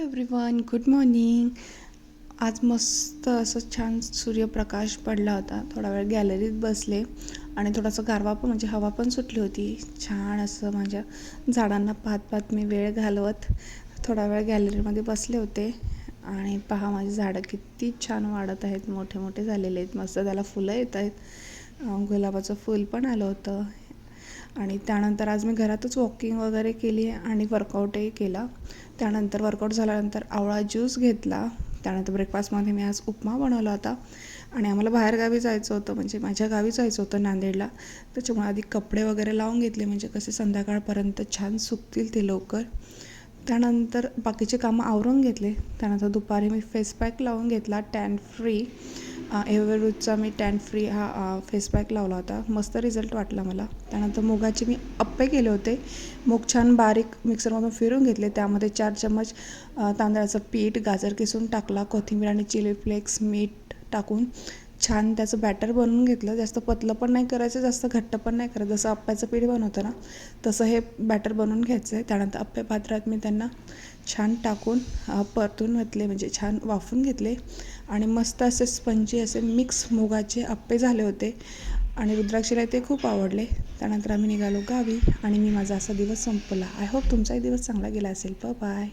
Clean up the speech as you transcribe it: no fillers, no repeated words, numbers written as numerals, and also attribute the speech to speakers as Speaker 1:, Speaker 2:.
Speaker 1: Everyone, good morning. आज मस्त असं छान सूर्यप्रकाश पडला होता. थोडा वेळ गॅलरीत बसले आणि थोडासा गारवा पण म्हणजे हवा पण सुटली होती. छान असं माझ्या झाडांना पाहत पाहत मी वेळ घालवत थोडा वेळ गॅलरीमध्ये बसले होते. आणि पहा माझी झाडं किती छान वाढत आहेत, मोठे मोठे झालेले आहेत, मस्त त्याला फुलं येत आहेत. गुलाबाचं फूल पण आलं होतं. आणि त्यानंतर आज मी घरातच वॉकिंग वगैरे केली आणि वर्कआउटही केला. त्यानंतर वर्कआउट झाल्यानंतर आवळा ज्यूस घेतला. त्यानंतर ब्रेकफास्टमध्ये मी आज उपमा बनवला होता. आणि आम्हाला बाहेरगावी जायचं होतं, म्हणजे माझ्या गावी जायचं होतं नांदेडला. त्याच्यामुळे आधी कपडे वगैरे लावून घेतले, म्हणजे कसे संध्याकाळपर्यंत छान सुकतील ते लवकर. त्यानंतर बाकीचे कामं आवरून घेतले. त्यानंतर दुपारी मी फेस पॅक लावून घेतला, टॅन फ्री एव्हररूटचा मी टॅन फ्री हा फेस पॅक लावला होता. मस्त रिझल्ट वाटला मला. त्यानंतर मुगाचे मी अप्पे केले होते. मूग छान बारीक मिक्सरमधून फिरून घेतले. त्यामध्ये 4 चम्मच तांदळाचं पीठ, गाजर किसून टाकला, कोथिंबीर आणि चिली फ्लेक्स, मीठ टाकून छान त्याचं बॅटर बनवून घेतलं. जास्त पतलं पण नाही करायचं, जास्त घट्ट पण नाही करायचं. जसं अप्प्याचं पीठ बनवतं ना तसं हे बॅटर बनवून घ्यायचं आहे. त्यानंतर अप्पे पात्रात मी त्यांना छान टाकून परतून घेतले, म्हणजे छान वाफून घेतले. आणि मस्त असे स्पंजी असे मिक्स मुगाचे अप्पे झाले होते. आणि रुद्राक्षीला ते खूप आवडले. त्यानंतर आम्ही निघालो गावी आणि मी माझा असा दिवस संपला. आय होप तुमचाही दिवस चांगला गेला असेल. बाय.